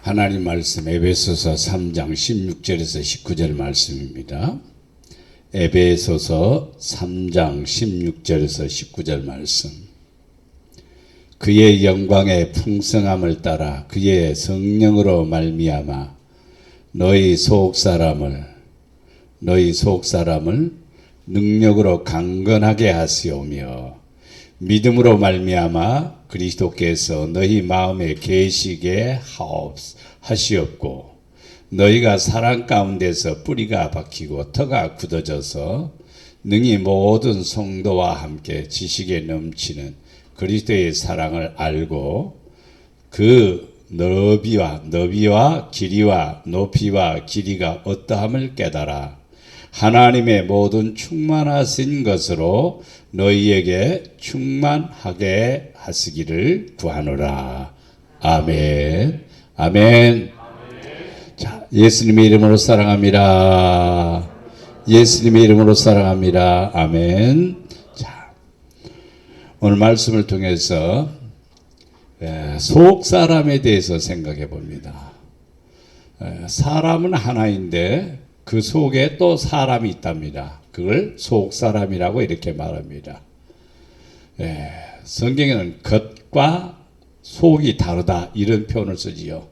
하나님 말씀 에베소서 3장 16절에서 19절 말씀입니다. 에베소서 3장 16절에서 19절 말씀. 그의 영광의 풍성함을 따라 그의 성령으로 말미암아 너희 속 사람을 능력으로 강건하게 하시오며 믿음으로 말미암아 그리스도께서 너희 마음에 계시게 하시옵고 너희가 사랑 가운데서 뿌리가 박히고 터가 굳어져서 능히 모든 성도와 함께 지식에 넘치는 그리스도의 사랑을 알고 그 너비와 길이와 높이와 길이가 어떠함을 깨달아 하나님의 모든 충만하신 것으로 너희에게 충만하게 하시기를 구하노라. 아멘. 아멘. 자, 예수님의 이름으로 사랑합니다. 예수님의 이름으로 사랑합니다. 아멘. 자, 오늘 말씀을 통해서 속 사람에 대해서 생각해 봅니다. 사람은 하나인데 그 속에 또 사람이 있답니다. 그걸 속 사람이라고 이렇게 말합니다. 성경에는 겉과 속이 다르다 이런 표현을 쓰지요.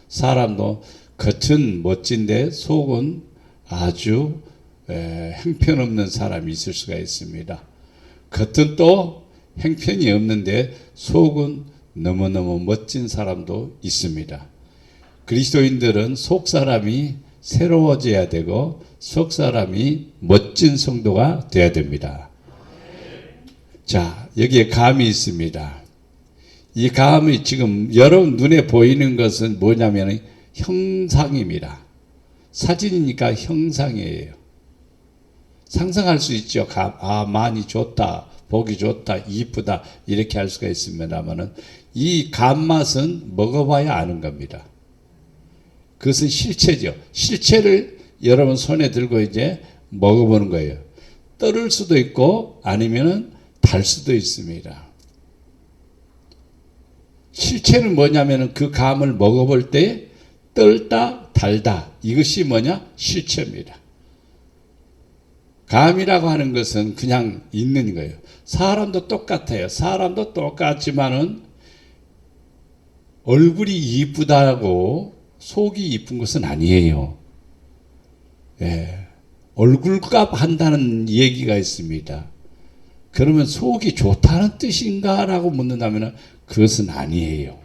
사람도 겉은 멋진데 속은 아주 형편없는 사람이 있을 수가 있습니다. 겉은 또 형편이 없는데 속은 너무너무 멋진 사람도 있습니다. 그리스도인들은 속 사람이 새로워져야 되고 속 사람이 멋진 성도가 되어야 됩니다. 자, 여기에 감이 있습니다. 이 감이 지금 여러분 눈에 보이는 것은 뭐냐면 형상입니다. 사진이니까 형상이에요. 상상할 수 있죠. 감, 많이 좋다, 보기 좋다, 이쁘다 이렇게 할 수가 있습니다만은 이 감맛은 먹어봐야 아는 겁니다. 그것은 실체죠. 실체를 여러분 손에 들고 이제 먹어보는 거예요. 떨을 수도 있고 아니면은 달 수도 있습니다. 실체는 뭐냐면은 그 감을 먹어볼 때 떨다, 달다 이것이 뭐냐? 실체입니다. 감이라고 하는 것은 그냥 있는 거예요. 사람도 똑같아요. 사람도 똑같지만은 얼굴이 이쁘다고 속이 이쁜 것은 아니에요. 얼굴값 한다는 얘기가 있습니다. 그러면 속이 좋다는 뜻인가? 라고 묻는다면 그것은 아니에요.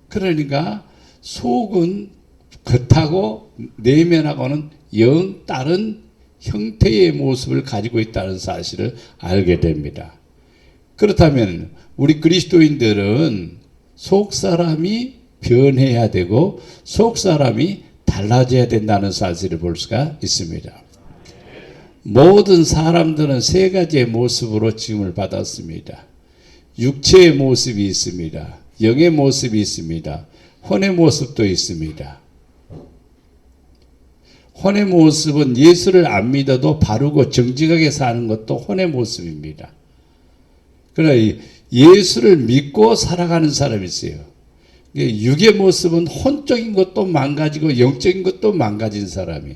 그러니까 속은 겉하고 내면하고는 영 다른 형태의 모습을 가지고 있다는 사실을 알게 됩니다. 그렇다면 우리 그리스도인들은 속 사람이 변해야 되고 속 사람이 달라져야 된다는 사실을 볼 수가 있습니다. 모든 사람들은 세 가지의 모습으로 지음을 받았습니다. 육체의 모습이 있습니다. 영의 모습이 있습니다. 혼의 모습도 있습니다. 혼의 모습은 예수를 안 믿어도 바르고 정직하게 사는 것도 혼의 모습입니다. 그러나 예수를 믿고 살아가는 사람이 있어요. 육의 모습은 혼적인 것도 망가지고 영적인 것도 망가진 사람이에요.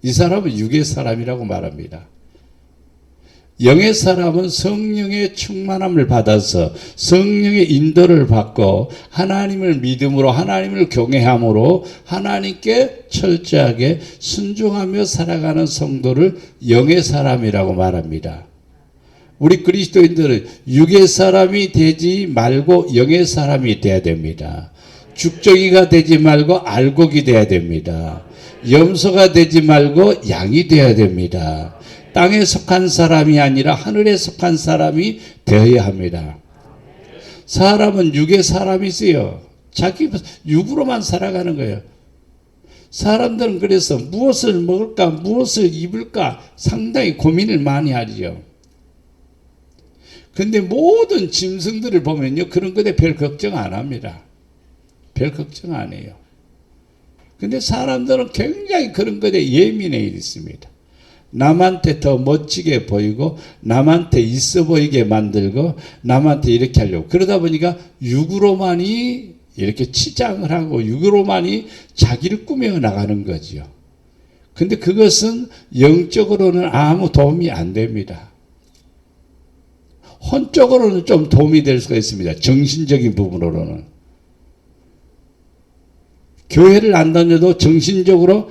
이 사람은 육의 사람이라고 말합니다. 영의 사람은 성령의 충만함을 받아서 성령의 인도를 받고 하나님을 믿음으로 하나님을 경외함으로 하나님께 철저하게 순종하며 살아가는 성도를 영의 사람이라고 말합니다. 우리 그리스도인들은 육의 사람이 되지 말고 영의 사람이 돼야 됩니다. 죽정이가 되지 말고 알곡이 돼야 됩니다. 염소가 되지 말고 양이 돼야 됩니다. 땅에 속한 사람이 아니라 하늘에 속한 사람이 되어야 합니다. 사람은 육의 사람이세요. 자기 육으로만 살아가는 거예요. 사람들은 그래서 무엇을 먹을까 무엇을 입을까 상당히 고민을 많이 하죠. 근데 모든 짐승들을 보면요 그런 것에 별 걱정 안 합니다. 별 걱정 안 해요. 근데 사람들은 굉장히 그런 것에 예민해 있습니다. 남한테 더 멋지게 보이고 남한테 있어 보이게 만들고 남한테 이렇게 하려고 그러다 보니까 육으로만이 이렇게 치장을 하고 육으로만이 자기를 꾸며 나가는 거지요. 근데 그것은 영적으로는 아무 도움이 안 됩니다. 혼적으로는 좀 도움이 될 수가 있습니다. 정신적인 부분으로는. 교회를 안 다녀도 정신적으로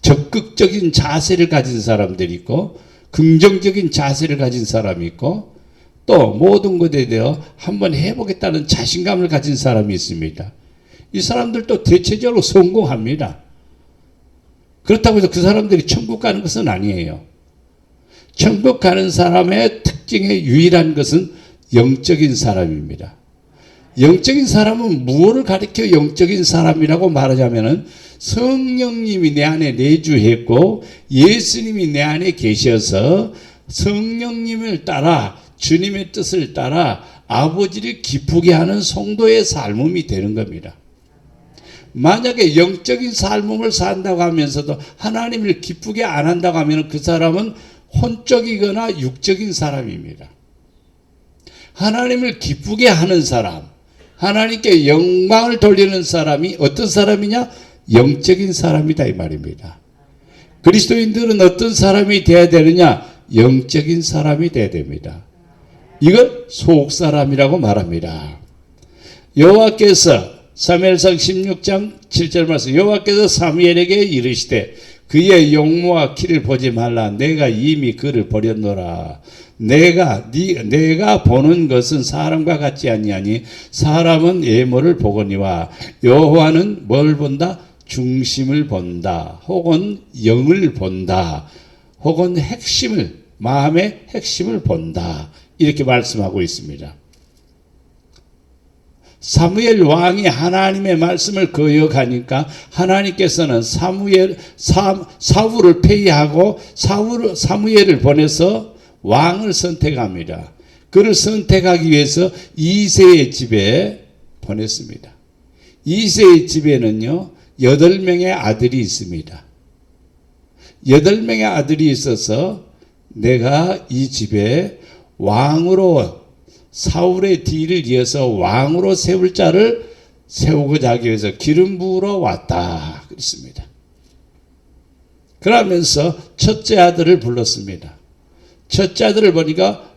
적극적인 자세를 가진 사람들이 있고, 긍정적인 자세를 가진 사람이 있고, 또 모든 것에 대해 한번 해보겠다는 자신감을 가진 사람이 있습니다. 이 사람들도 대체적으로 성공합니다. 그렇다고 해서 그 사람들이 천국 가는 것은 아니에요. 천국 가는 사람의 특징의 유일한 것은 영적인 사람입니다. 영적인 사람은 무엇을 가리켜 영적인 사람이라고 말하자면은 성령님이 내 안에 내주했고 예수님이 내 안에 계셔서 성령님을 따라 주님의 뜻을 따라 아버지를 기쁘게 하는 성도의 삶이 되는 겁니다. 만약에 영적인 삶을 산다고 하면서도 하나님을 기쁘게 안 한다고 하면 그 사람은 혼적이거나 육적인 사람입니다. 하나님을 기쁘게 하는 사람, 하나님께 영광을 돌리는 사람이 어떤 사람이냐? 영적인 사람이다 이 말입니다. 그리스도인들은 어떤 사람이 되어야 되느냐? 영적인 사람이 되어야 됩니다. 이걸 속사람이라고 말합니다. 여호와께서 사무엘상 16장 7절 말씀, 여호와께서 사무엘에게 이르시되 그의 용모와 키를 보지 말라. 내가 이미 그를 버렸노라. 내가 보는 것은 사람과 같지 아니하니 사람은 외모를 보거니와 여호와는 뭘 본다? 중심을 본다. 혹은 영을 본다. 혹은 핵심을, 마음의 핵심을 본다. 이렇게 말씀하고 있습니다. 사무엘 왕이 하나님의 말씀을 거역하니까 하나님께서는 사울을 폐위하고 사무엘을 보내서 왕을 선택합니다. 그를 선택하기 위해서 이새의 집에 보냈습니다. 이새의 집에는요 8명의 아들이 있습니다. 8명의 아들이 있어서 내가 이 집에 왕으로 사울의 뒤를 이어서 왕으로 세울 자를 세우고자 하기 위해서 기름 부으러 왔다 그랬습니다. 그러면서 첫째 아들을 불렀습니다. 첫째 아들을 보니까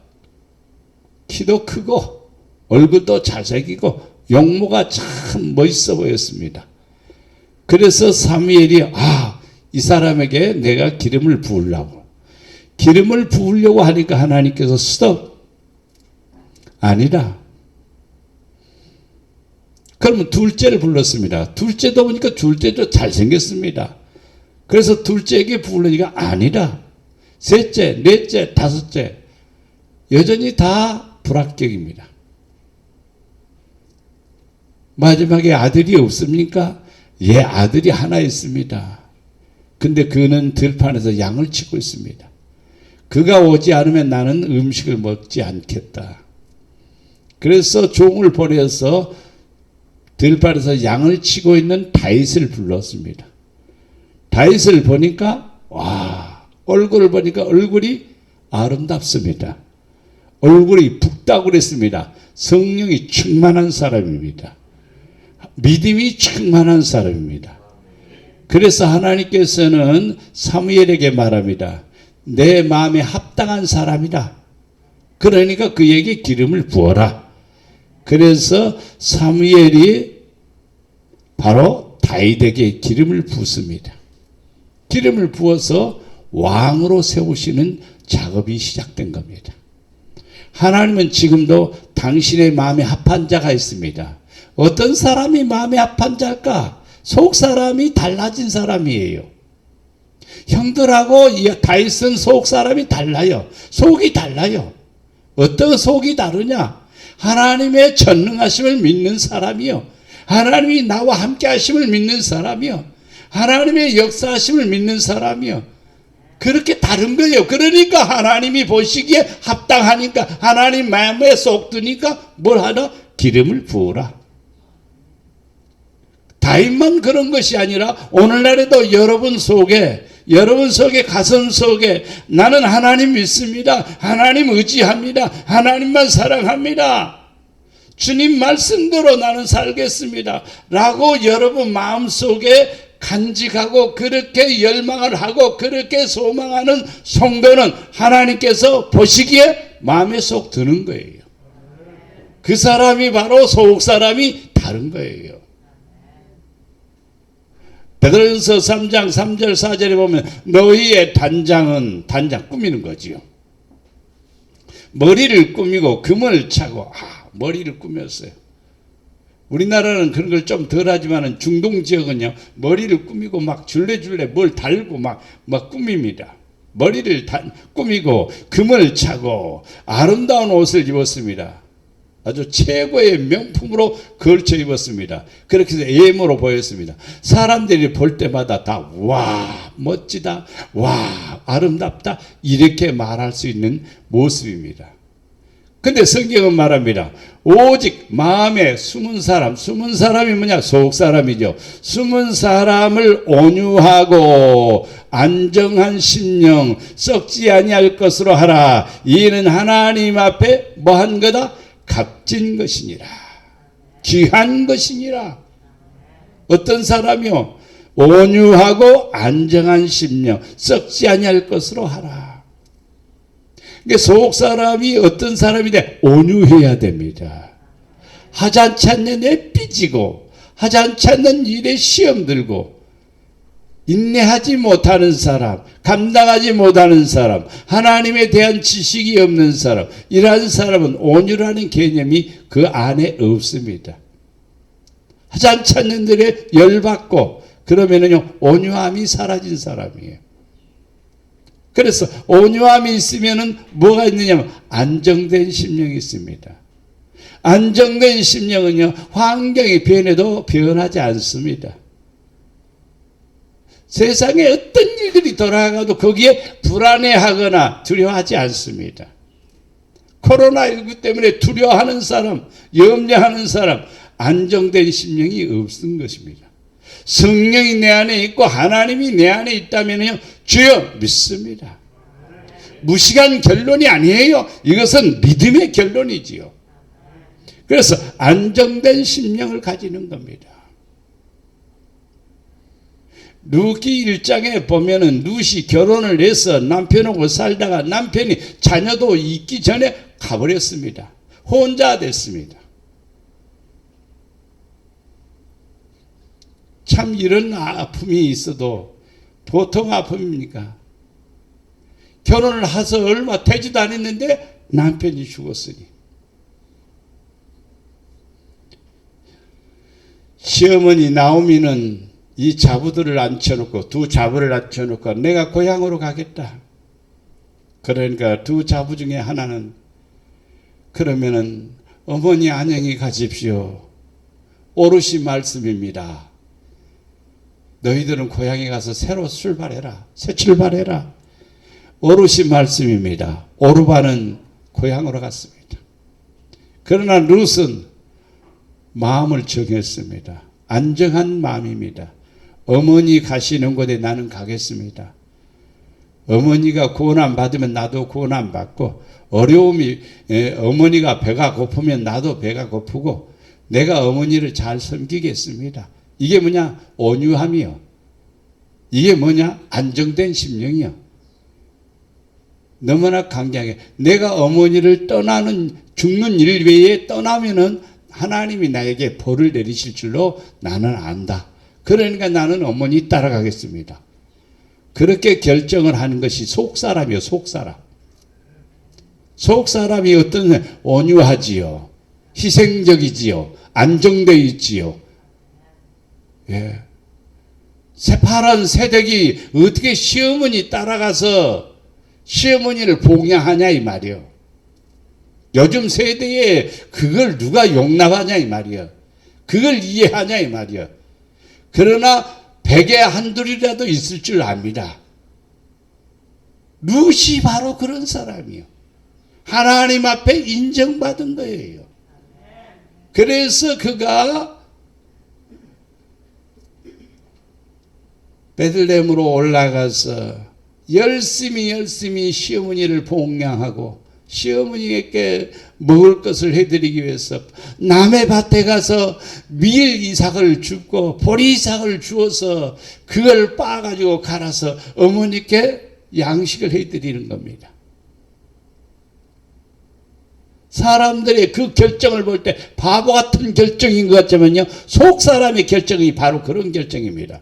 키도 크고 얼굴도 잘생기고 용모가 참 멋있어 보였습니다. 그래서 사무엘이 이 사람에게 내가 기름을 부으려고 하니까 하나님께서 스톱, 아니라. 그러면 둘째를 불렀습니다. 둘째도 보니까 둘째도 잘생겼습니다. 그래서 둘째에게 부르니까 아니라. 셋째, 넷째, 다섯째 여전히 다 불합격입니다. 마지막에 아들이 없습니까? 예, 아들이 하나 있습니다. 근데 그는 들판에서 양을 치고 있습니다. 그가 오지 않으면 나는 음식을 먹지 않겠다. 그래서 종을 보내서 들판에서 양을 치고 있는 다윗을 불렀습니다. 다윗을 보니까 얼굴을 보니까 얼굴이 아름답습니다. 얼굴이 붓다구랬습니다. 성령이 충만한 사람입니다. 믿음이 충만한 사람입니다. 그래서 하나님께서는 사무엘에게 말합니다. 내 마음에 합당한 사람이다. 그러니까 그에게 기름을 부어라. 그래서 사무엘이 바로 다윗에게 기름을 붓습니다. 기름을 부어서 왕으로 세우시는 작업이 시작된 겁니다. 하나님은 지금도 당신의 마음에 합한 자가 있습니다. 어떤 사람이 마음에 합한 자일까? 속 사람이 달라진 사람이에요. 형들하고 다윗은 속 사람이 달라요. 속이 달라요. 어떤 속이 다르냐? 하나님의 전능하심을 믿는 사람이요. 하나님이 나와 함께 하심을 믿는 사람이요. 하나님의 역사하심을 믿는 사람이요. 그렇게 다른 거예요. 그러니까 하나님이 보시기에 합당하니까 하나님 마음에 쏙 드니까 뭘 하나? 기름을 부으라. 다윗만 그런 것이 아니라 오늘날에도 여러분 속에 가슴 속에 나는 하나님 믿습니다. 하나님 의지합니다. 하나님만 사랑합니다. 주님 말씀대로 나는 살겠습니다 라고 여러분 마음속에 간직하고 그렇게 열망을 하고 그렇게 소망하는 성도는 하나님께서 보시기에 마음에 쏙 드는 거예요. 그 사람이 바로 소옥 사람이 다른 거예요. 베드로전서 3장 3절 4절에 보면 너희의 단장 꾸미는 거지요. 머리를 꾸미고 금을 차고 머리를 꾸몄어요. 우리나라는 그런 걸 좀 덜하지만 중동 지역은요 머리를 꾸미고 막 줄레줄레 뭘 달고 막 꾸밉니다. 머리를 꾸미고 금을 차고 아름다운 옷을 입었습니다. 아주 최고의 명품으로 걸쳐 입었습니다. 그렇게 해서 예모로 보였습니다. 사람들이 볼 때마다 다 와 멋지다, 와 아름답다 이렇게 말할 수 있는 모습입니다. 근데 성경은 말합니다. 오직 마음에 숨은 사람이 뭐냐? 속 사람이죠. 숨은 사람을 온유하고 안정한 심령 썩지 아니할 것으로 하라. 이는 하나님 앞에 뭐한 거다? 값진 것이니라. 귀한 것이니라. 어떤 사람이요? 온유하고 안정한 심령 썩지 아니할 것으로 하라. 속 사람이 어떤 사람이 돼? 온유해야 됩니다. 하찮지 않는 애 삐지고 하찮지 않는 일에 시험 들고 인내하지 못하는 사람, 감당하지 못하는 사람, 하나님에 대한 지식이 없는 사람, 이러한 사람은 온유라는 개념이 그 안에 없습니다. 하찮지 않는 일에 열받고 그러면은요 온유함이 사라진 사람이에요. 그래서 온유함이 있으면은 뭐가 있느냐면 안정된 심령이 있습니다. 안정된 심령은요 환경이 변해도 변하지 않습니다. 세상에 어떤 일들이 돌아가도 거기에 불안해하거나 두려워하지 않습니다. 코로나19 때문에 두려워하는 사람, 염려하는 사람, 안정된 심령이 없는 것입니다. 성령이 내 안에 있고 하나님이 내 안에 있다면요 주여 믿습니다. 무식한 결론이 아니에요. 이것은 믿음의 결론이지요. 그래서 안정된 심령을 가지는 겁니다. 루키 1장에 보면은 룻이 결혼을 해서 남편하고 살다가 남편이 자녀도 있기 전에 가버렸습니다. 혼자 됐습니다. 참 이런 아픔이 있어도 보통 아픔입니까? 결혼을 해서 얼마 되지도 않았는데 남편이 죽었으니 시어머니 나오미는 이 자부들을 앉혀놓고 두 자부를 앉혀놓고 내가 고향으로 가겠다. 그러니까 두 자부 중에 하나는 그러면은 어머니 안녕히 가십시오. 오롯이 말씀입니다. 너희들은 고향에 가서 새로 출발해라. 새 출발해라. 오롯이 말씀입니다. 오르바는 고향으로 갔습니다. 그러나 룻은 마음을 정했습니다. 안정한 마음입니다. 어머니 가시는 곳에 나는 가겠습니다. 어머니가 고난 받으면 나도 고난 받고 어려움이 어머니가 배가 고프면 나도 배가 고프고 내가 어머니를 잘 섬기겠습니다. 이게 뭐냐? 온유함이요. 이게 뭐냐? 안정된 심령이요. 너무나 강경하게 내가 어머니를 떠나는 죽는 일 외에 떠나면은 하나님이 나에게 벌을 내리실 줄로 나는 안다. 그러니까 나는 어머니 따라가겠습니다. 그렇게 결정을 하는 것이 속사람이요. 속사람. 속사람이 어떤 온유하지요. 희생적이지요. 안정되어 있지요. 예. 새파란 새댁이 어떻게 시어머니 따라가서 시어머니를 봉양하냐 이 말이요. 요즘 세대에 그걸 누가 용납하냐 이 말이요. 그걸 이해하냐 이 말이요. 그러나 백에 한둘이라도 있을 줄 압니다. 룻이 바로 그런 사람이요. 하나님 앞에 인정받은 거예요. 그래서 그가 베들레헴으로 올라가서 열심히 시어머니를 봉양하고 시어머니에게 먹을 것을 해드리기 위해서 남의 밭에 가서 밀 이삭을 줍고 보리 이삭을 주어서 그걸 빻아가지고 갈아서 어머니께 양식을 해드리는 겁니다. 사람들의 그 결정을 볼 때 바보 같은 결정인 것 같지만요, 속 사람의 결정이 바로 그런 결정입니다.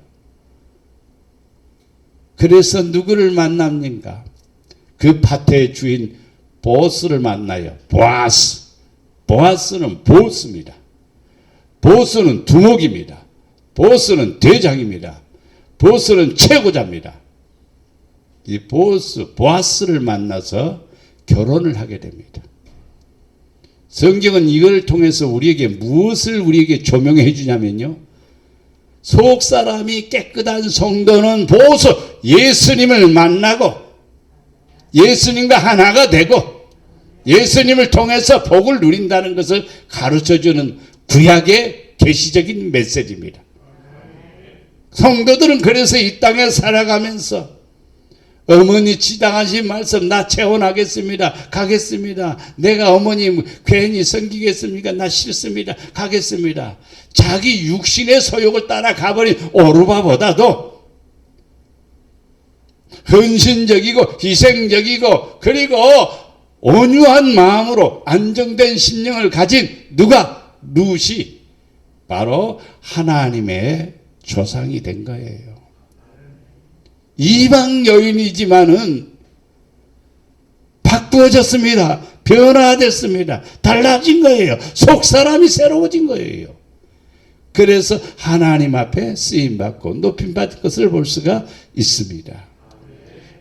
그래서 누구를 만납니까? 그 밭의 주인 보스를 만나요. 보아스. 보아스는 보스입니다. 보스는 두목입니다. 보스는 대장입니다. 보스는 최고자입니다. 이 보아스를 만나서 결혼을 하게 됩니다. 성경은 이걸 통해서 우리에게 무엇을 우리에게 조명해 주냐면요, 속 사람이 깨끗한 성도는 보스 예수님을 만나고 예수님과 하나가 되고 예수님을 통해서 복을 누린다는 것을 가르쳐주는 구약의 계시적인 메시지입니다. 성도들은 그래서 이 땅에 살아가면서 어머니 지당하신 말씀, 나 재혼하겠습니다. 가겠습니다. 내가 어머님 괜히 섬기겠습니까? 나 싫습니다. 가겠습니다. 자기 육신의 소욕을 따라 가버린 오르바보다도 헌신적이고 희생적이고 그리고 온유한 마음으로 안정된 심령을 가진 누가? 룻이 바로 하나님의 조상이 된 거예요. 이방 여인이지만은 바꾸어졌습니다. 변화됐습니다. 달라진 거예요. 속 사람이 새로워진 거예요. 그래서 하나님 앞에 쓰임받고 높임받을 것을 볼 수가 있습니다.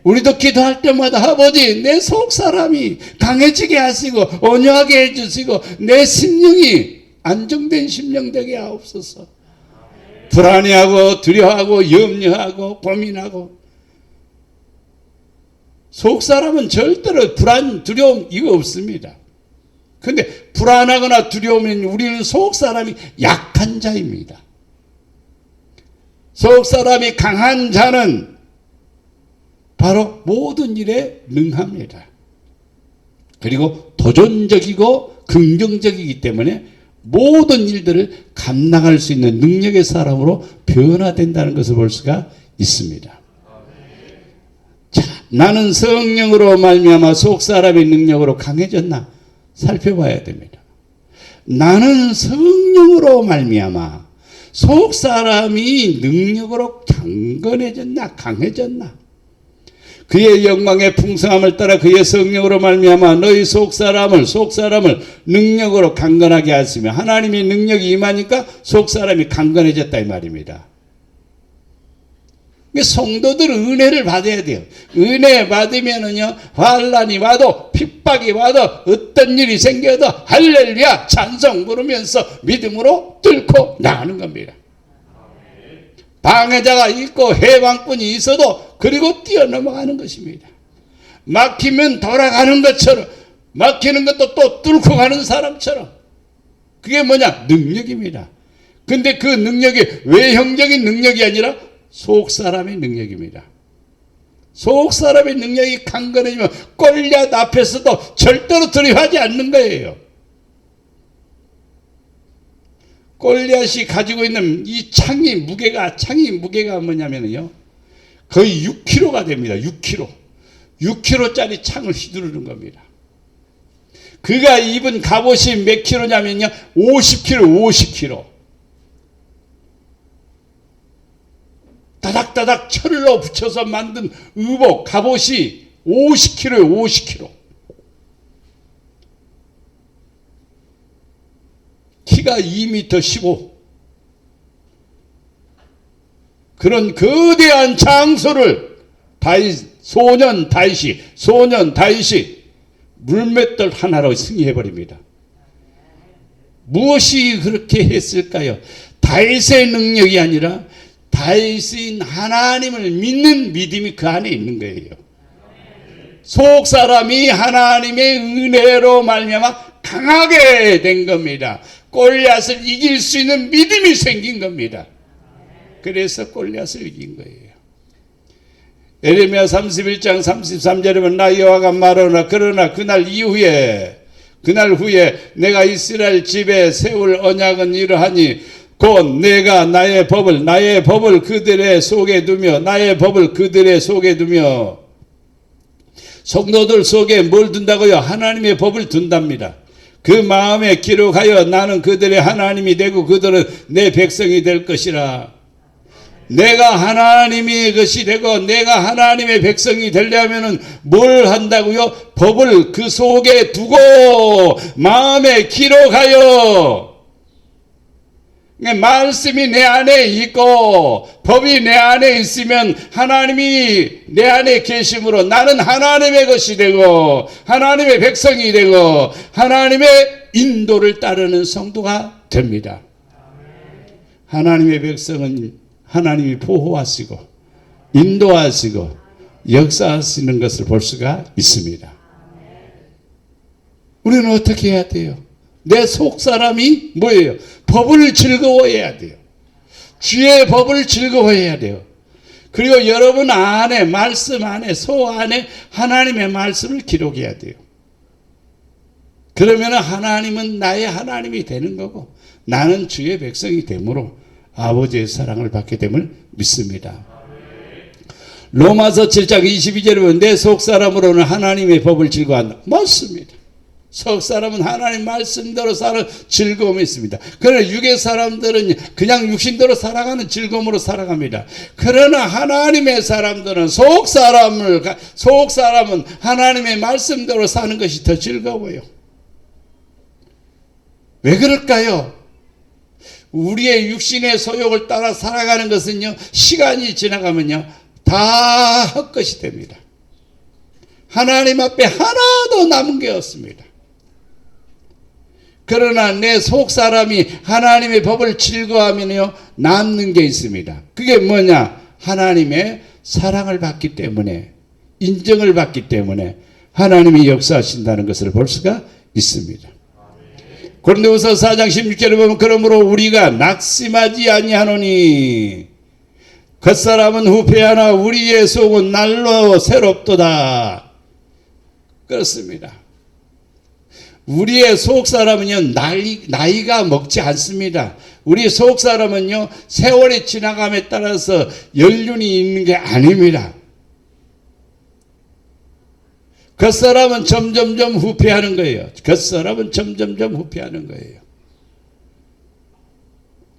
우리도 기도할 때마다 아버지 내 속 사람이 강해지게 하시고 온유하게 해주시고 내 심령이 안정된 심령 되게 하옵소서. 불안해하고 두려워하고 염려하고 고민하고, 속 사람은 절대로 불안, 두려움 이거 없습니다. 근데 불안하거나 두려우면 우리는 속 사람이 약한 자입니다. 속 사람이 강한 자는 바로 모든 일에 능합니다. 그리고 도전적이고 긍정적이기 때문에 모든 일들을 감당할 수 있는 능력의 사람으로 변화된다는 것을 볼 수가 있습니다. 자, 나는 성령으로 말미암아 속 사람의 능력으로 강해졌나 살펴봐야 됩니다. 나는 성령으로 말미암아 속 사람이 능력으로 강건해졌나 강해졌나? 그의 영광의 풍성함을 따라 그의 성령으로 말미암아 너희 속 사람을 능력으로 강건하게 하시며, 하나님의 능력이 임하니까 속 사람이 강건해졌다 이 말입니다. 성도들은 은혜를 받아야 돼요. 은혜 받으면은요, 환난이 와도 핍박이 와도 어떤 일이 생겨도 할렐루야 찬송 부르면서 믿음으로 뚫고 나가는 겁니다. 방해자가 있고 해방꾼이 있어도 그리고 뛰어넘어가는 것입니다. 막히면 돌아가는 것처럼, 막히는 것도 또 뚫고 가는 사람처럼, 그게 뭐냐? 능력입니다. 근데 그 능력이 외형적인 능력이 아니라 속 사람의 능력입니다. 속 사람의 능력이 강건해지면 골리앗 앞에서도 절대로 두려워하지 않는 거예요. 골리앗이 가지고 있는 이 창의 무게가 뭐냐면요, 거의 6kg가 됩니다. 6kg짜리 창을 휘두르는 겁니다. 그가 입은 갑옷이 몇 킬로냐면요, 50kg. 다닥다닥 철로 붙여서 만든 의복, 갑옷이 50kg예요. 50kg. 키가 2m 15. 그런 거대한 장소를 소년 다윗이 물맷돌 하나로 승리해버립니다. 무엇이 그렇게 했을까요? 다윗의 능력이 아니라 다윗인 하나님을 믿는 믿음이 그 안에 있는 거예요. 속 사람이 하나님의 은혜로 말미암아 강하게 된 겁니다. 골리앗을 이길 수 있는 믿음이 생긴 겁니다. 그래서 골리앗을 이긴 거예요. 에레미야 31장 33절에 보면 나 여호와가 말하노라 그러나 그날 후에 내가 이스라엘 집에 세울 언약은 이러하니 곧 내가 나의 법을 그들의 속에 두며 성도들 속에 뭘 둔다고요? 하나님의 법을 둔답니다. 그 마음에 기록하여 나는 그들의 하나님이 되고 그들은 내 백성이 될 것이라. 내가 하나님이 것이 되고 내가 하나님의 백성이 되려면은 뭘 한다고요? 법을 그 속에 두고 마음에 기록하여. 말씀이 내 안에 있고 법이 내 안에 있으면 하나님이 내 안에 계심으로 나는 하나님의 것이 되고 하나님의 백성이 되고 하나님의 인도를 따르는 성도가 됩니다. 하나님의 백성은 하나님이 보호하시고 인도하시고 역사하시는 것을 볼 수가 있습니다. 우리는 어떻게 해야 돼요? 내 속사람이 뭐예요? 법을 즐거워해야 돼요. 주의 법을 즐거워해야 돼요. 그리고 여러분 안에 말씀 안에 소 안에 하나님의 말씀을 기록해야 돼요. 그러면 하나님은 나의 하나님이 되는 거고 나는 주의 백성이 되므로 아버지의 사랑을 받게 됨을 믿습니다. 로마서 7장 22절에 보면 내 속사람으로는 하나님의 법을 즐거워한다. 맞습니다. 속사람은 하나님 말씀대로 사는 즐거움이 있습니다. 그러나 육의 사람들은 그냥 육신대로 살아가는 즐거움으로 살아갑니다. 그러나 하나님의 사람들은 속사람은 하나님의 말씀대로 사는 것이 더 즐거워요. 왜 그럴까요? 우리의 육신의 소욕을 따라 살아가는 것은요, 시간이 지나가면요 다 헛것이 됩니다. 하나님 앞에 하나도 남은 게 없습니다. 그러나 내 속사람이 하나님의 법을 즐거워하면요 남는 게 있습니다. 그게 뭐냐? 하나님의 사랑을 받기 때문에, 인정을 받기 때문에 하나님이 역사하신다는 것을 볼 수가 있습니다. 고린도후서 4장 16절에 보면 그러므로 우리가 낙심하지 아니하노니 겉사람은 후패하나 우리의 속은 날로 새롭도다. 그렇습니다. 우리의 속사람은요 나이가 먹지 않습니다. 우리 속사람은요 세월이 지나감에 따라서 연륜이 있는 게 아닙니다. 겉사람은 점점점 후패하는 거예요. 겉사람은 점점점 후패하는 거예요.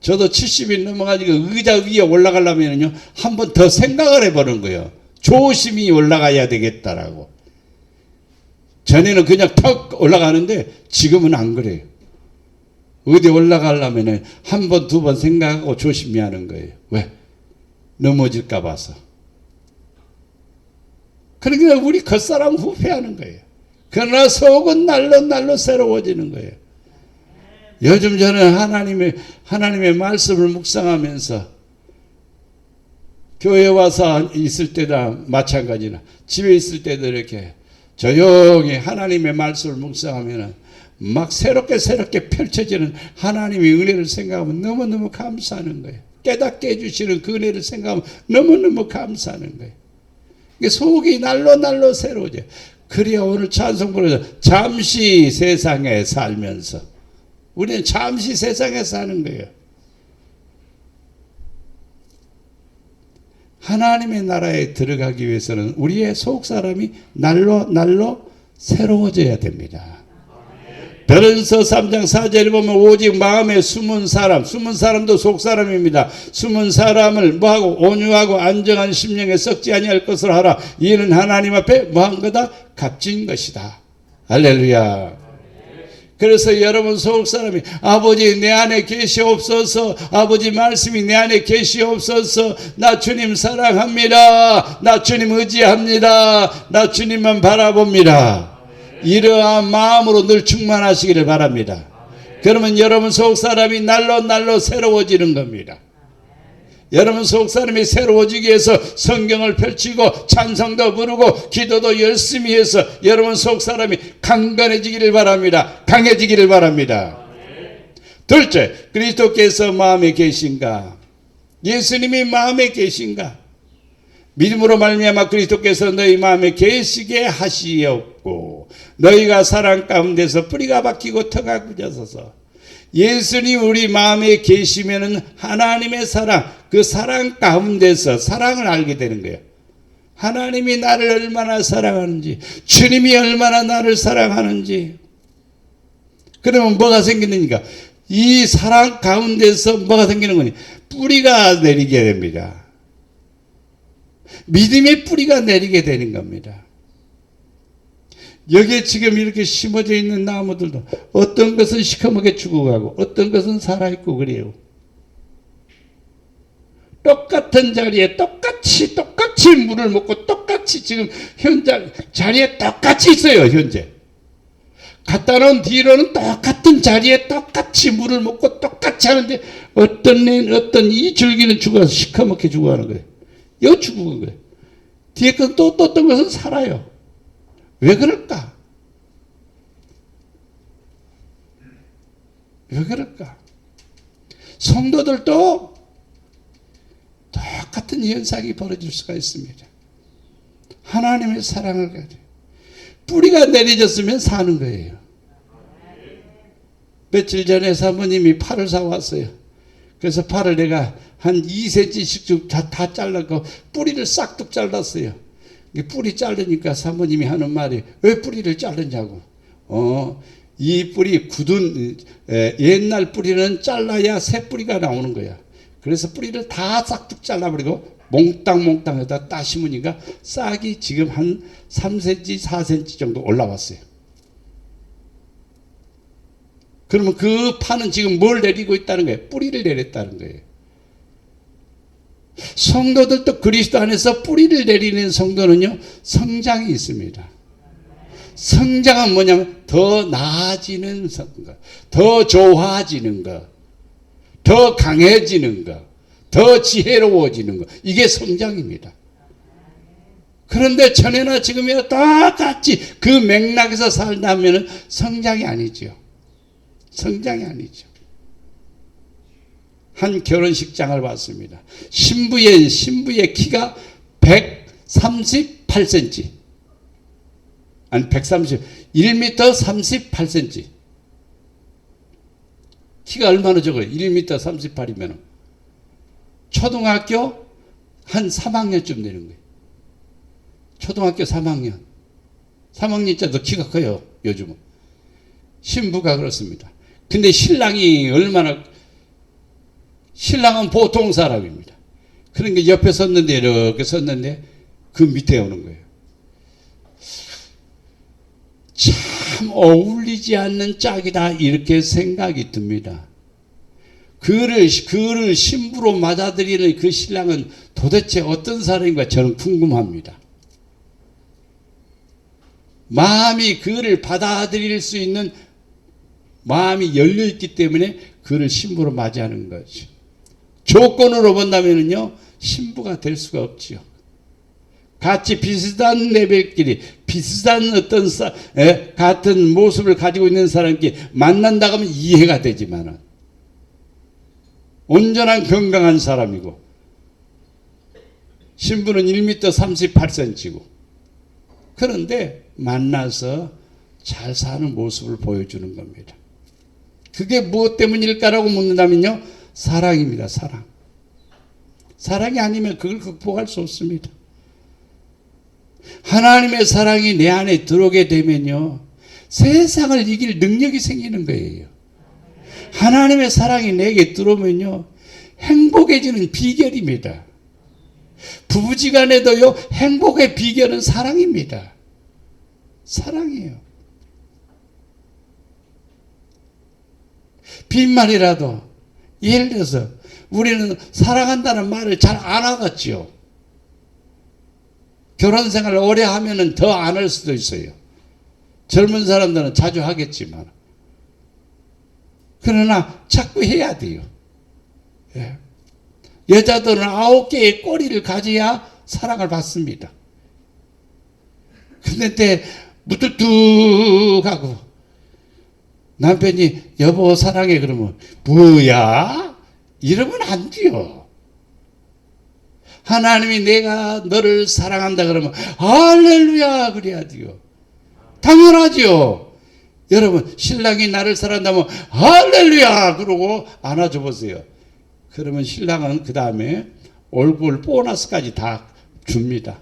저도 70이 넘어가지고 의자 위에 올라가려면요 한 번 더 생각을 해보는 거예요. 조심히 올라가야 되겠다라고. 전에는 그냥 턱 올라가는데 지금은 안 그래요. 어디 올라가려면 한 번, 두 번 생각하고 조심히 하는 거예요. 왜? 넘어질까 봐서. 그러니까 우리 겉사람 후패하는 거예요. 그러나 속은 날로 새로워지는 거예요. 요즘 저는 하나님의 말씀을 묵상하면서 교회 와서 있을 때나 마찬가지나 집에 있을 때도 이렇게 조용히 하나님의 말씀을 묵상하면 막 새롭게 펼쳐지는 하나님의 은혜를 생각하면 너무너무 감사하는 거예요. 깨닫게 해주시는 그 은혜를 생각하면 너무너무 감사하는 거예요. 속이 날로 새로워져요. 그래야 오늘 찬송 부르죠. 잠시 세상에 살면서 우리는 잠시 세상에 사는 거예요. 하나님의 나라에 들어가기 위해서는 우리의 속사람이 날로 새로워져야 됩니다. 베드로전서 3장 4절에 보면 오직 마음에 숨은 사람도 속사람입니다. 숨은 사람을 뭐하고 온유하고 안정한 심령에 썩지 아니할 것을 하라. 이는 하나님 앞에 뭐한 거다? 값진 것이다. 할렐루야. 그래서 여러분 속사람이 아버지 내 안에 계시옵소서, 아버지 말씀이 내 안에 계시옵소서, 나 주님 사랑합니다, 나 주님 의지합니다, 나 주님만 바라봅니다. 이러한 마음으로 늘 충만하시기를 바랍니다. 그러면 여러분 속사람이 날로 새로워지는 겁니다. 여러분 속사람이 새로워지기 위해서 성경을 펼치고 찬송도 부르고 기도도 열심히 해서 여러분 속사람이 강건해지기를 바랍니다. 강해지기를 바랍니다. 둘째, 그리스도께서 마음에 계신가? 예수님이 마음에 계신가? 믿음으로 말미암아 그리스도께서 너희 마음에 계시게 하시었고 너희가 사랑 가운데서 뿌리가 박히고 터가 굳어서서 예수님 우리 마음에 계시면은 하나님의 사랑, 그 사랑 가운데서 사랑을 알게 되는 거예요. 하나님이 나를 얼마나 사랑하는지, 주님이 얼마나 나를 사랑하는지. 그러면 뭐가 생기느니까 이 사랑 가운데서 뭐가 생기는 거니? 뿌리가 내리게 됩니다. 믿음의 뿌리가 내리게 되는 겁니다. 여기에 지금 이렇게 심어져 있는 나무들도 어떤 것은 시커멓게 죽어가고 어떤 것은 살아있고 그래요. 똑같은 자리에 똑같이 물을 먹고 똑같이 지금 현장 자리에 똑같이 있어요. 현재 갖다 놓은 뒤로는 똑같은 자리에 똑같이 물을 먹고 똑같이 하는데 어떤 이 줄기는 죽어서 시커멓게 죽어가는 거예요. 여기 죽은 거예요. 뒤에 건 또 어떤 것은 살아요. 왜 그럴까? 왜 그럴까? 성도들도 똑같은 현상이 벌어질 수가 있습니다. 하나님의 사랑을 가지고 뿌리가 내려졌으면 사는 거예요. 며칠 전에 사모님이 팔을 사왔어요. 그래서 팔을 내가 한 2cm씩 다 잘랐고 뿌리를 싹둑 잘랐어요. 뿌리 자르니까 사모님이 하는 말이 왜 뿌리를 자르냐고. 이 뿌리 굳은 옛날 뿌리는 잘라야 새 뿌리가 나오는 거야. 그래서 뿌리를 다 싹둑 잘라버리고 몽땅몽땅에다 따 심으니까 싹이 지금 한 3cm, 4cm 정도 올라왔어요. 그러면 그 파는 지금 뭘 내리고 있다는 거예요? 뿌리를 내렸다는 거예요. 성도들도 그리스도 안에서 뿌리를 내리는 성도는요, 성장이 있습니다. 성장은 뭐냐면 더 나아지는 것, 더 좋아지는 것, 더 강해지는 것, 더 지혜로워지는 것. 이게 성장입니다. 그런데 전에나 지금이나 똑같이 그 맥락에서 살다면 성장이 아니죠. 성장이 아니죠. 한 결혼식장을 봤습니다. 신부의 키가 138cm. 아니 1m 38cm. 키가 얼마나 적어요? 1m 38이면 초등학교 한 3학년쯤 되는 거예요. 초등학교 3학년. 3학년짜리도 키가 커요. 요즘은. 신부가 그렇습니다. 근데 신랑은 보통 사람입니다. 그러니까 옆에 섰는데 이렇게 섰는데 그 밑에 오는 거예요. 참 어울리지 않는 짝이다 이렇게 생각이 듭니다. 그를 신부로 맞아들이는 그 신랑은 도대체 어떤 사람인가 저는 궁금합니다. 마음이 그를 받아들일 수 있는 마음이 열려있기 때문에 그를 신부로 맞이하는 거죠. 조건으로 본다면요 신부가 될 수가 없지요. 같이 비슷한 레벨끼리 비슷한 어떤 같은 모습을 가지고 있는 사람끼리 만난다고 하면 이해가 되지만 온전한 건강한 사람이고 신부는 1m 38cm고 그런데 만나서 잘 사는 모습을 보여주는 겁니다. 그게 무엇 때문일까라고 묻는다면요 사랑입니다. 사랑. 사랑이 아니면 그걸 극복할 수 없습니다. 하나님의 사랑이 내 안에 들어오게 되면요 세상을 이길 능력이 생기는 거예요. 하나님의 사랑이 내게 들어오면요 행복해지는 비결입니다. 부부지간에도요 행복의 비결은 사랑입니다. 사랑이에요. 빈말이라도 예를 들어서 우리는 사랑한다는 말을 잘 안 하겠죠. 결혼 생활을 오래 하면은 더 안 할 수도 있어요. 젊은 사람들은 자주 하겠지만 그러나 자꾸 해야 돼요. 예. 여자들은 9개의 꼬리를 가져야 사랑을 받습니다. 근데 무뚝뚝하고 남편이 여보 사랑해 그러면 뭐야? 이러면 안 돼요. 하나님이 내가 너를 사랑한다 그러면 할렐루야 그래야 돼요. 당연하죠. 여러분 신랑이 나를 사랑한다면 할렐루야 그러고 안아줘 보세요. 그러면 신랑은 그 다음에 얼굴 보너스까지 다 줍니다.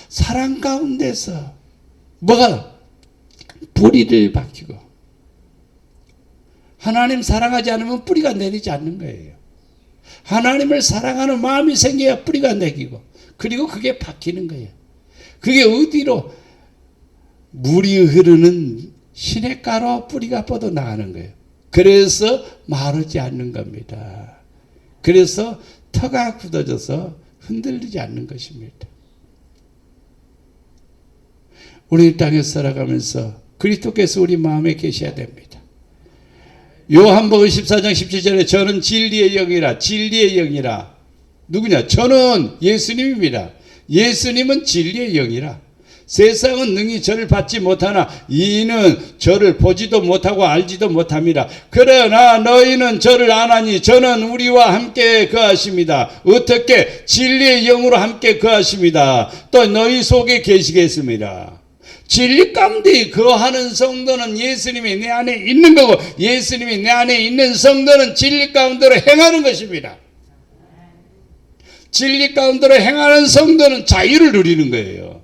사랑 가운데서 뭐가 뿌리를 박히고, 하나님 사랑하지 않으면 뿌리가 내리지 않는 거예요. 하나님을 사랑하는 마음이 생겨야 뿌리가 내리고, 그리고 그게 박히는 거예요. 그게 어디로? 물이 흐르는 시냇가로 뿌리가 뻗어나가는 거예요. 그래서 마르지 않는 겁니다. 그래서 터가 굳어져서 흔들리지 않는 것입니다. 우리 이 땅에 살아가면서 그리스도께서 우리 마음에 계셔야 됩니다. 요한복음 14장 17절에 저는 진리의 영이라, 진리의 영이라. 누구냐? 저는 예수님입니다. 예수님은 진리의 영이라. 세상은 능히 저를 받지 못하나 이는 저를 보지도 못하고 알지도 못합니다. 그러나 너희는 저를 아나니 저는 우리와 함께 거하십니다. 어떻게? 진리의 영으로 함께 거하십니다. 또 너희 속에 계시겠습니다. 진리 가운데 거하는 성도는 예수님이 내 안에 있는 거고, 예수님이 내 안에 있는 성도는 진리 가운데로 행하는 것입니다. 진리 가운데로 행하는 성도는 자유를 누리는 거예요.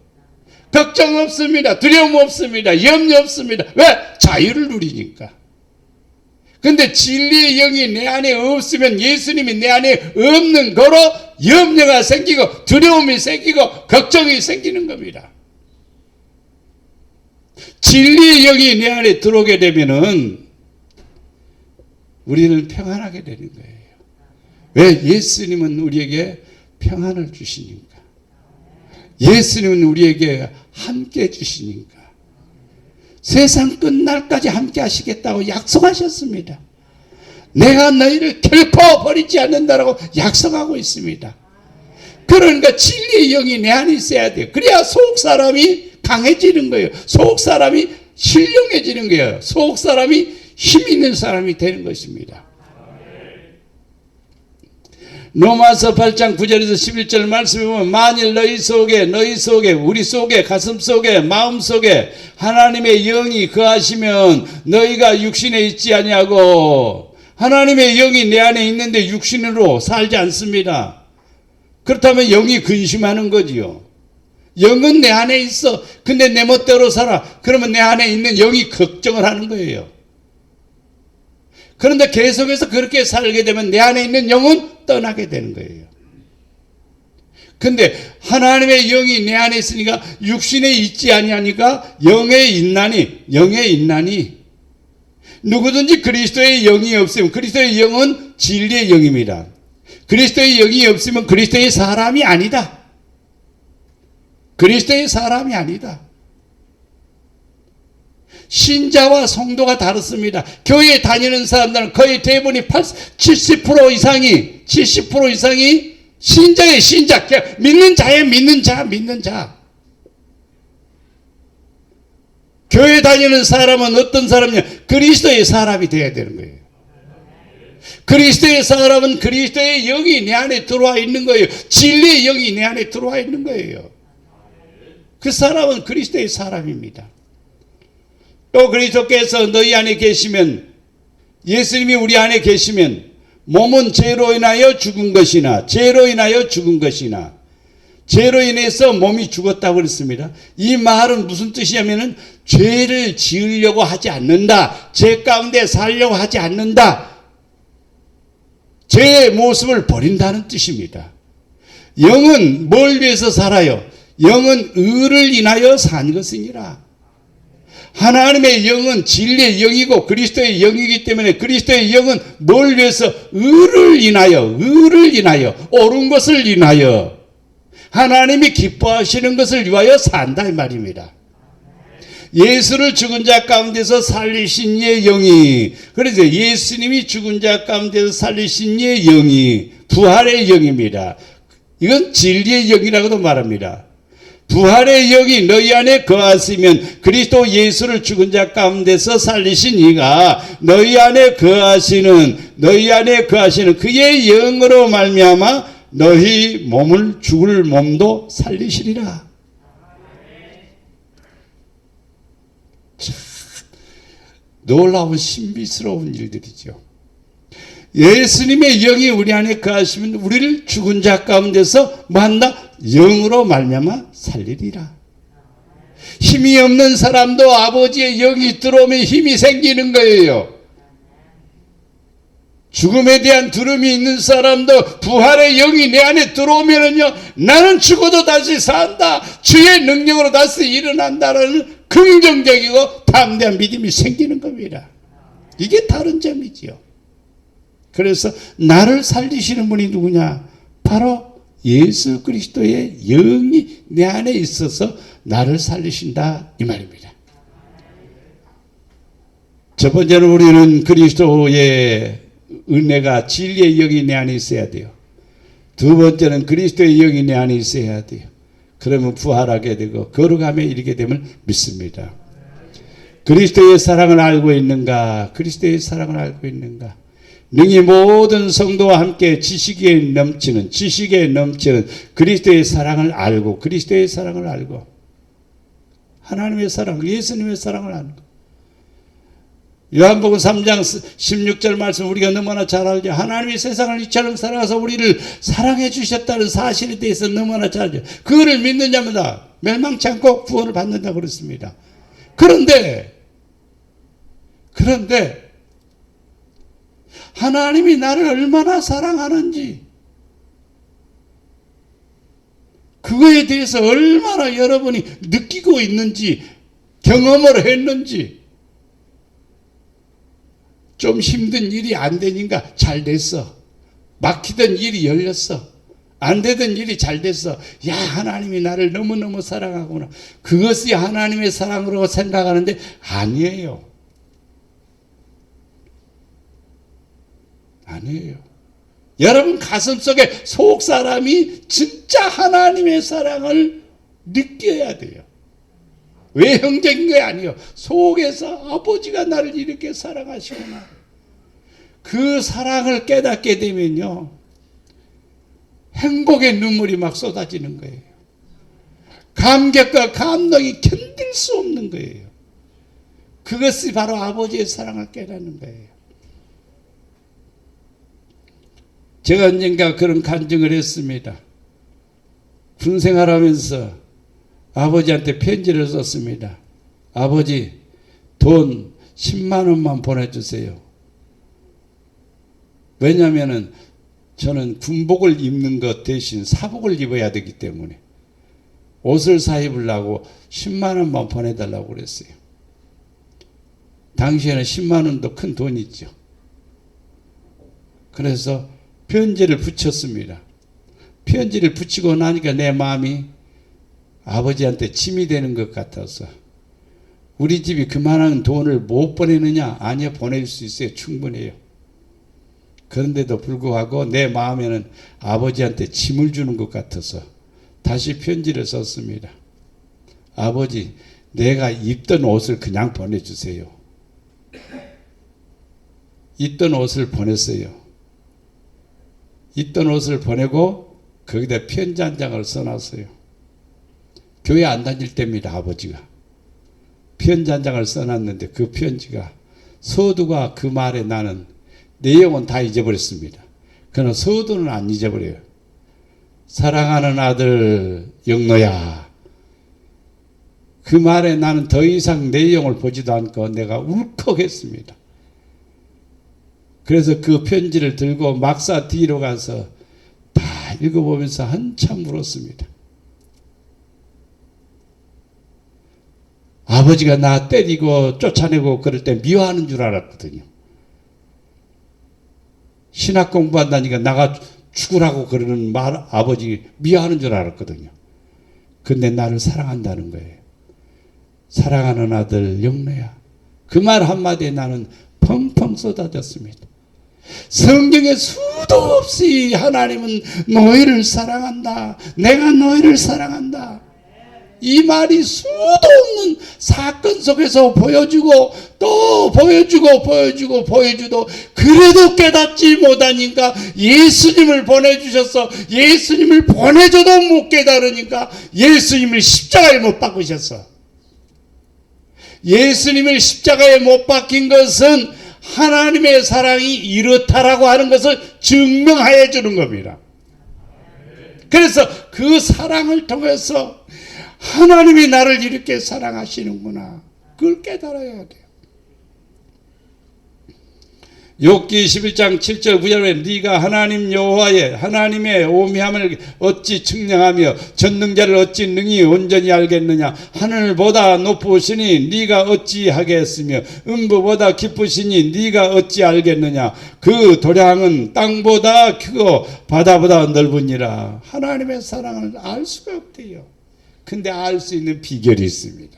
걱정 없습니다. 두려움 없습니다. 염려 없습니다. 왜? 자유를 누리니까. 근데 진리의 영이 내 안에 없으면, 예수님이 내 안에 없는 거로 염려가 생기고 두려움이 생기고 걱정이 생기는 겁니다. 진리의 영이 내 안에 들어오게 되면은 우리는 평안하게 되는 거예요. 왜? 예수님은 우리에게 평안을 주시니까. 예수님은 우리에게 함께 주시니까. 세상 끝날까지 함께 하시겠다고 약속하셨습니다. 내가 너희를 결코 버리지 않는다라고 약속하고 있습니다. 그러니까 진리의 영이 내 안에 있어야 돼요. 그래야 속 사람이 강해지는 거예요. 속 사람이 신령해지는 거예요. 속 사람이 힘 있는 사람이 되는 것입니다. 로마서 8장 9절에서 11절 말씀에 보면 만일 너희 속에 우리 속에 가슴 속에 마음 속에 하나님의 영이 거하시면 너희가 육신에 있지 아니하고, 하나님의 영이 내 안에 있는데 육신으로 살지 않습니다. 그렇다면 영이 근심하는 거지요. 영은 내 안에 있어. 근데 내 멋대로 살아. 그러면 내 안에 있는 영이 걱정을 하는 거예요. 그런데 계속해서 그렇게 살게 되면 내 안에 있는 영은 떠나게 되는 거예요. 근데 하나님의 영이 내 안에 있으니까 육신에 있지 아니하니까 영에 있나니 누구든지 그리스도의 영이 없으면, 그리스도의 영은 진리의 영입니다. 그리스도의 영이 없으면 그리스도의 사람이 아니다. 그리스도의 사람이 아니다. 신자와 성도가 다릅니다. 교회에 다니는 사람들은 거의 대부분이 70% 이상이 신자예요. 신자. 믿는 자예요. 믿는 자. 교회 다니는 사람은 어떤 사람이냐? 그리스도의 사람이 되어야 되는 거예요. 그리스도의 사람은 그리스도의 영이 내 안에 들어와 있는 거예요. 진리의 영이 내 안에 들어와 있는 거예요. 그 사람은 그리스도의 사람입니다. 또 그리스도께서 너희 안에 계시면, 예수님이 우리 안에 계시면 몸은 죄로 인하여 죽은 것이나 죄로 인해서 몸이 죽었다고 그랬습니다. 이 말은 무슨 뜻이냐면은 죄를 지으려고 하지 않는다. 죄 가운데 살려고 하지 않는다. 죄의 모습을 버린다는 뜻입니다. 영은 뭘 위해서 살아요? 영은 의를 인하여 산 것이니라. 하나님의 영은 진리의 영이고 그리스도의 영이기 때문에 그리스도의 영은 뭘 위해서? 의를 인하여, 옳은 것을 인하여, 하나님이 기뻐하시는 것을 위하여 산다 이 말입니다. 예수를 죽은 자 가운데서 살리신 이의 영이, 그래서 예수님이 죽은 자 가운데서 살리신 이의 영이 부활의 영입니다. 이건 진리의 영이라고도 말합니다. 부활의 영이 너희 안에 거하시면 그리스도 예수를 죽은 자 가운데서 살리신 이가 너희 안에 거하시는 그의 영으로 말미암아 너희 몸을 죽을 몸도 살리시리라. 참 놀라운 신비스러운 일들이죠. 예수님의 영이 우리 안에 거하시면 우리를 죽은 자 가운데서 뭐한다? 영으로 말미암아 살리리라. 힘이 없는 사람도 아버지의 영이 들어오면 힘이 생기는 거예요. 죽음에 대한 두려움이 있는 사람도 부활의 영이 내 안에 들어오면은요, 나는 죽어도 다시 산다, 주의 능력으로 다시 일어난다라는 긍정적이고 담대한 믿음이 생기는 겁니다. 이게 다른 점이지요. 그래서 나를 살리시는 분이 누구냐? 바로 예수 그리스도의 영이 내 안에 있어서 나를 살리신다, 이 말입니다. 첫 번째는 우리는 그리스도의 은혜가 진리의 영이 내 안에 있어야 돼요. 두 번째는 그리스도의 영이 내 안에 있어야 돼요. 그러면 부활하게 되고 걸어가며 이르게 됨을 믿습니다. 그리스도의 사랑을 알고 있는가? 그리스도의 사랑을 알고 있는가? 능히 모든 성도와 함께 지식에 넘치는 그리스도의 사랑을 알고 하나님의 사랑, 예수님의 사랑을 알고 요한복음 3장 16절 말씀 우리가 너무나 잘 알죠. 하나님이 세상을 이처럼 사랑해서 우리를 사랑해 주셨다는 사실에 대해서 너무나 잘 알죠. 그거를 믿는 자마다 멸망치 않고 구원을 받는다고 그랬습니다. 그런데 하나님이 나를 얼마나 사랑하는지, 그거에 대해서 얼마나 여러분이 느끼고 있는지, 경험을 했는지, 좀 힘든 일이 안 되니까 잘 됐어. 막히던 일이 열렸어. 안 되던 일이 잘 됐어. 야, 하나님이 나를 너무너무 사랑하구나. 그것이 하나님의 사랑으로 생각하는데 아니에요. 여러분 가슴속에 속 사람이 진짜 하나님의 사랑을 느껴야 돼요. 외형적인 게 아니에요. 속에서 아버지가 나를 이렇게 사랑하시구나. 그 사랑을 깨닫게 되면요, 행복의 눈물이 막 쏟아지는 거예요. 감격과 감동이 견딜 수 없는 거예요. 그것이 바로 아버지의 사랑을 깨닫는 거예요. 제가 언젠가 그런 간증을 했습니다. 군생활하면서 아버지한테 편지를 썼습니다. 아버지, 돈 10만 원만 보내주세요. 왜냐하면 저는 군복을 입는 것 대신 사복을 입어야 되기 때문에 옷을 사 입으려고 10만 원만 보내달라고 그랬어요. 당시에는 10만 원도 큰 돈이죠. 그래서 편지를 붙였습니다. 편지를 붙이고 나니까 내 마음이 아버지한테 침이 되는 것 같아서, 우리 집이 그만한 돈을 못 보내느냐? 아니요, 보낼 수 있어요. 충분해요. 그런데도 불구하고 내 마음에는 아버지한테 짐을 주는 것 같아서 다시 편지를 썼습니다. 아버지, 내가 입던 옷을 그냥 보내주세요. 입던 옷을 보냈어요. 입던 옷을 보내고 거기다 편지 한 장을 써놨어요. 교회 안 다닐 때입니다. 아버지가 편지 한 장을 써놨는데 그 편지가 서두가 그 말에 나는 내용은 다 잊어버렸습니다. 그러나 서두는 안 잊어버려요. 사랑하는 아들 영노야, 그 말에 나는 더 이상 내용을 보지도 않고 내가 울컥했습니다. 그래서 그 편지를 들고 막사 뒤로 가서 다 읽어보면서 한참 울었습니다. 아버지가 나 때리고 쫓아내고 그럴 때 미워하는 줄 알았거든요. 신학 공부한다니까 나가 죽으라고 그러는 말, 아버지 미워하는 줄 알았거든요. 근데 나를 사랑한다는 거예요. 사랑하는 아들 영노야. 그 말 한마디에 나는 펑펑 쏟아졌습니다. 성경에 수도 없이 하나님은 너희를 사랑한다. 내가 너희를 사랑한다. 이 말이 수도 없는 사건 속에서 보여주고 또 보여주도 그래도 깨닫지 못하니까 예수님을 보내주셔서 예수님을 보내줘도 못 깨달으니까 예수님을 십자가에 못 박으셨어. 예수님을 십자가에 못 박힌 것은 하나님의 사랑이 이렇다라고 하는 것을 증명하여 주는 겁니다. 그래서 그 사랑을 통해서 하나님이 나를 이렇게 사랑하시는구나, 그걸 깨달아야 돼요. 욥기 11장 7절 9절에 네가 하나님 여호와의 하나님의 오묘함을 어찌 측량하며 전능자를 어찌 능히 온전히 알겠느냐. 하늘보다 높으시니 네가 어찌 하겠으며 음부보다 깊으시니 네가 어찌 알겠느냐. 그 도량은 땅보다 크고 바다보다 넓으니라. 하나님의 사랑을 알 수가 없대요. 근데 알 수 있는 비결이 있습니다.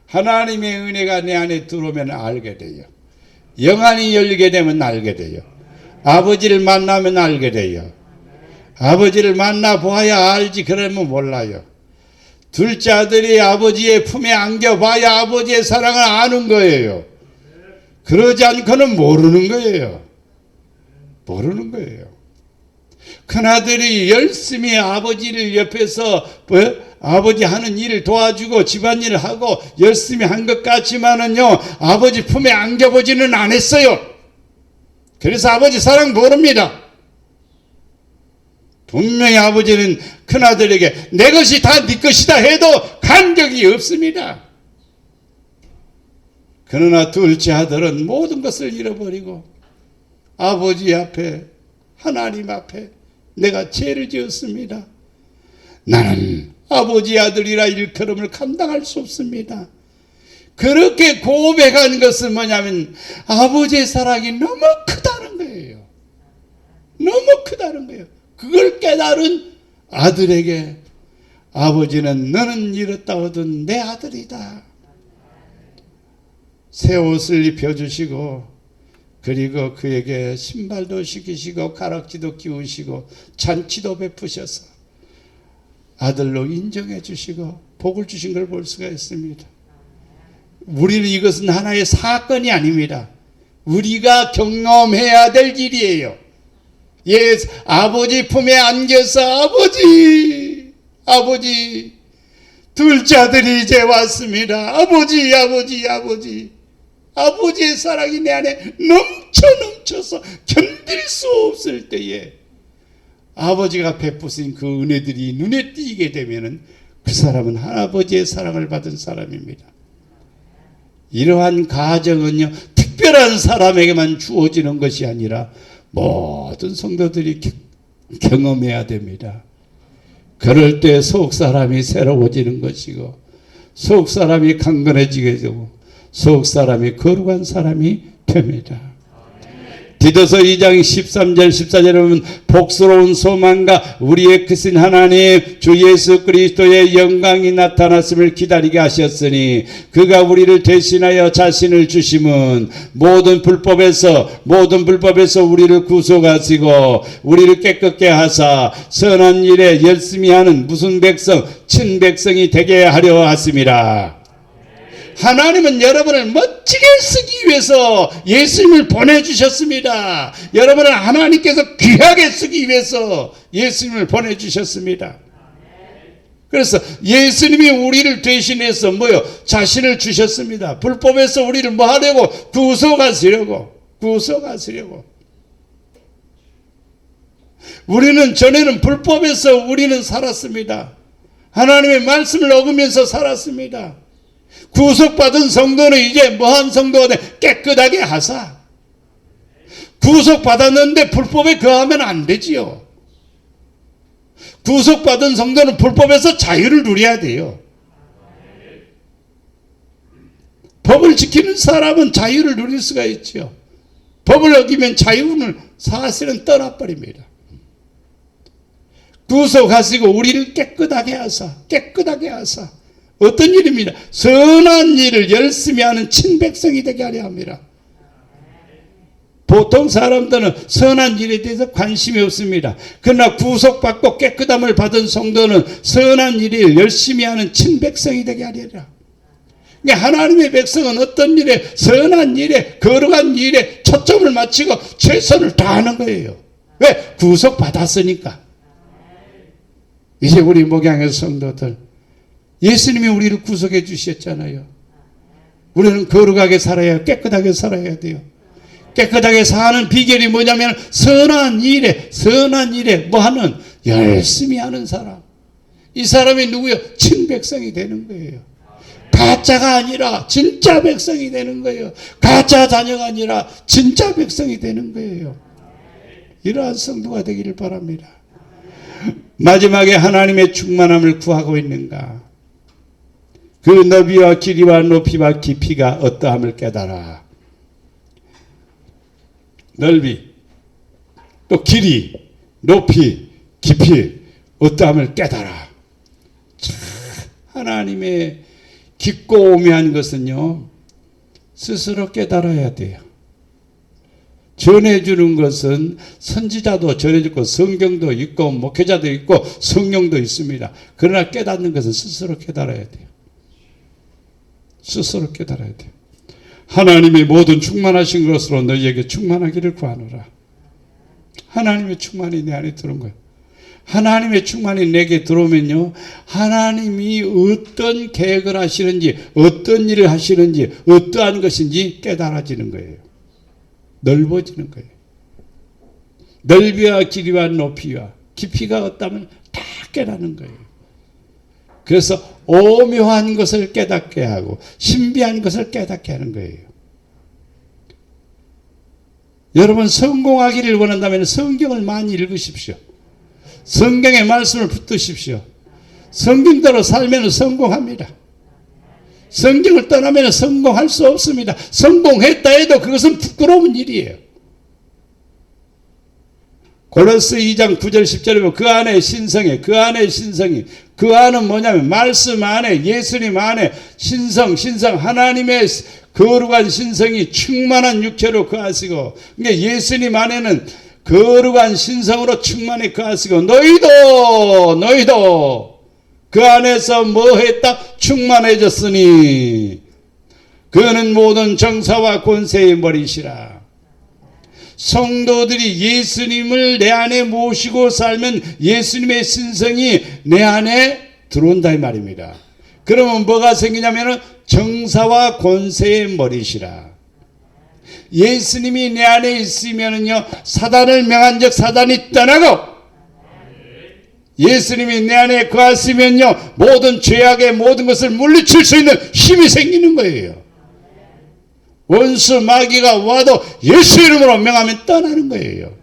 하나님의 은혜가 내 안에 들어오면 알게 돼요. 영안이 열리게 되면 알게 돼요. 아버지를 만나면 알게 돼요. 아버지를 만나봐야 알지, 그러면 몰라요. 둘째 아들이 아버지의 품에 안겨봐야 아버지의 사랑을 아는 거예요. 그러지 않고는 모르는 거예요. 모르는 거예요. 큰아들이 열심히 아버지를 옆에서 아버지 하는 일을 도와주고 집안일을 하고 열심히 한 것 같지만은요, 아버지 품에 안겨보지는 않았어요. 그래서 아버지 사랑 모릅니다. 분명히 아버지는 큰아들에게 내 것이 다 네 것이다 해도 간 적이 없습니다. 그러나 둘째 아들은 모든 것을 잃어버리고 아버지 앞에, 하나님 앞에 내가 죄를 지었습니다. 나는 아버지 아들이라 일컬음을 감당할 수 없습니다. 그렇게 고백한 것은 뭐냐면 아버지의 사랑이 너무 크다는 거예요. 너무 크다는 거예요. 그걸 깨달은 아들에게 아버지는 너는 잃었다 얻은 내 아들이다. 새 옷을 입혀주시고 그리고 그에게 신발도 시키시고 가락지도 끼우시고 잔치도 베푸셔서 아들로 인정해 주시고 복을 주신 걸 볼 수가 있습니다. 우리는 이것은 하나의 사건이 아닙니다. 우리가 경험해야 될 일이에요. 아버지 품에 안겨서 아버지 둘째 아들이 이제 왔습니다. 아버지의 사랑이 내 안에 넘쳐서 견딜 수 없을 때에 아버지가 베푸신 그 은혜들이 눈에 띄게 되면은 그 사람은 아버지의 사랑을 받은 사람입니다. 이러한 가정은요, 특별한 사람에게만 주어지는 것이 아니라 모든 성도들이 경험해야 됩니다. 그럴 때 속 사람이 새로워지는 것이고 속 사람이 강건해지게 되고 속 사람이 거룩한 사람이 됩니다. 디도서 2장 13절 14절에 보면 복스러운 소망과 우리의 크신 하나님 주 예수 그리스도의 영광이 나타났음을 기다리게 하셨으니 그가 우리를 대신하여 자신을 주심은 모든 불법에서 우리를 구속하시고 우리를 깨끗게 하사 선한 일에 열심히 하는 무슨 백성 친백성이 되게 하려 하심이라. 하나님은 여러분을 멋지게 쓰기 위해서 예수님을 보내주셨습니다. 여러분을 하나님께서 귀하게 쓰기 위해서 예수님을 보내주셨습니다. 그래서 예수님이 우리를 대신해서 자신을 주셨습니다. 불법에서 우리를 뭐 하려고? 구속하시려고. 우리는 전에는 불법에서 우리는 살았습니다. 하나님의 말씀을 어기면서 살았습니다. 구속받은 성도는 이제 뭐한 성도가 깨끗하게 하사. 구속받았는데 불법에 거하면 안 되지요. 구속받은 성도는 불법에서 자유를 누려야 돼요. 법을 지키는 사람은 자유를 누릴 수가 있죠. 법을 어기면 자유는 사실은 떠나버립니다. 구속하시고 우리를 깨끗하게 하사. 어떤 일입니다? 선한 일을 열심히 하는 친백성이 되게 하려 합니다. 보통 사람들은 선한 일에 대해서 관심이 없습니다. 그러나 구속받고 깨끗함을 받은 성도는 선한 일을 열심히 하는 친백성이 되게 하리라. 그러니까 하나님의 백성은 어떤 일에, 선한 일에, 거룩한 일에 초점을 맞추고 최선을 다하는 거예요. 왜? 구속받았으니까. 이제 우리 목양의 성도들, 예수님이 우리를 구속해 주셨잖아요. 우리는 거룩하게 살아야, 깨끗하게 살아야 돼요. 깨끗하게 사는 비결이 뭐냐면 선한 일에 뭐 하는, 열심히 하는 사람. 이 사람이 누구요? 친백성이 되는 거예요. 가짜가 아니라 진짜 백성이 되는 거예요. 가짜 자녀가 아니라 진짜 백성이 되는 거예요. 이러한 성도가 되기를 바랍니다. 마지막에 하나님의 충만함을 구하고 있는가? 그 너비와 길이와 높이와 깊이가 어떠함을 깨달아. 넓이, 또 길이, 높이, 깊이 어떠함을 깨달아. 참, 하나님의 깊고 오묘한 것은요, 스스로 깨달아야 돼요. 전해주는 것은 선지자도 전해주고 성경도 있고 목회자도 있고 성령도 있습니다. 그러나 깨닫는 것은 스스로 깨달아야 돼요. 스스로 깨달아야 돼요. 하나님의 모든 충만하신 것으로 너희에게 충만하기를 구하노라. 하나님의 충만이 내 안에 들어온 거예요. 하나님의 충만이 내게 들어오면요, 하나님이 어떤 계획을 하시는지, 어떤 일을 하시는지, 어떠한 것인지 깨달아지는 거예요. 넓어지는 거예요. 넓이와 길이와 높이와 깊이가 어떠하면 다 깨닫는 거예요. 그래서 오묘한 것을 깨닫게 하고 신비한 것을 깨닫게 하는 거예요. 여러분, 성공하기를 원한다면 성경을 많이 읽으십시오. 성경의 말씀을 붙드십시오. 성경대로 살면 성공합니다. 성경을 떠나면 성공할 수 없습니다. 성공했다 해도 그것은 부끄러운 일이에요. 골로새 2장 9절 10절에 보면 그 안에 신성해, 그 안에 신성이, 그 안은 뭐냐면 말씀 안에, 예수님 안에 신성 하나님의 거룩한 신성이 충만한 육체로 거하시고, 그러니까 예수님 안에는 거룩한 신성으로 충만히 거하시고, 너희도 그 안에서 뭐 했다? 충만해졌으니 그는 모든 정사와 권세의 머리시라. 성도들이 예수님을 내 안에 모시고 살면 예수님의 신성이 내 안에 들어온다 이 말입니다. 그러면 뭐가 생기냐면 정사와 권세의 머리시라. 예수님이 내 안에 있으면요, 사단을 명한 적 사단이 떠나고, 예수님이 내 안에 거하시면요, 모든 죄악의 모든 것을 물리칠 수 있는 힘이 생기는 거예요. 원수 마귀가 와도 예수 이름으로 명하면 떠나는 거예요.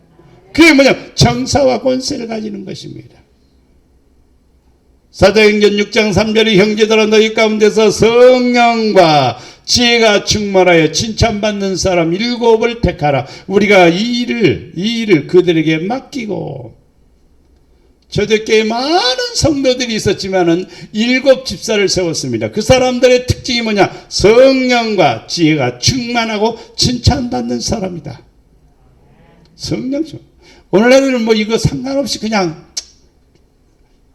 그게 뭐냐? 정사와 권세를 가지는 것입니다. 사도행전 6장 3절에 형제들아 너희 가운데서 성령과 지혜가 충만하여 칭찬받는 사람 7을 택하라. 우리가 이 일을 그들에게 맡기고, 초대교회에 많은 성도들이 있었지만은 7 집사를 세웠습니다. 그 사람들의 특징이 뭐냐? 성령과 지혜가 충만하고 칭찬받는 사람이다. 성령. 오늘날에는 뭐 이거 상관없이 그냥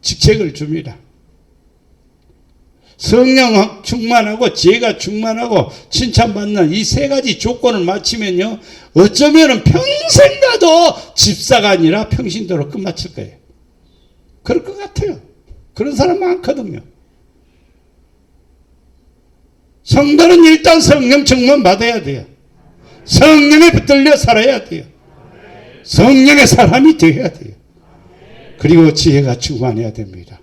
직책을 줍니다. 성령 충만하고 지혜가 충만하고 칭찬받는 이 3가지 조건을 맞추면요, 어쩌면 평생 가도 집사가 아니라 평신도로 끝마칠 거예요. 그럴 것 같아요. 그런 사람 많거든요. 성도는 일단 성령 충만 받아야 돼요. 성령에 붙들려 살아야 돼요. 성령의 사람이 되어야 돼요. 그리고 지혜가 충만해야 됩니다.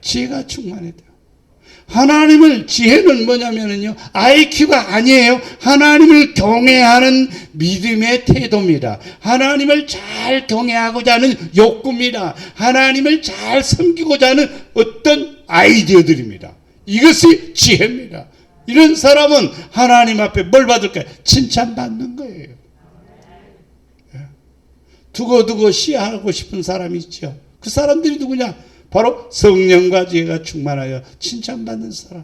지혜가 충만해야 돼요. 하나님을, 지혜는 뭐냐면요, IQ가 아니에요. 하나님을 경외하는 믿음의 태도입니다. 하나님을 잘 경외하고자 하는 욕구입니다. 하나님을 잘 섬기고자 하는 어떤 아이디어들입니다. 이것이 지혜입니다. 이런 사람은 하나님 앞에 뭘 받을까요? 칭찬받는 거예요. 두고두고 시하고 싶은 사람이 있죠. 그 사람들이 누구냐? 바로 성령과 지혜가 충만하여 칭찬받는 사람.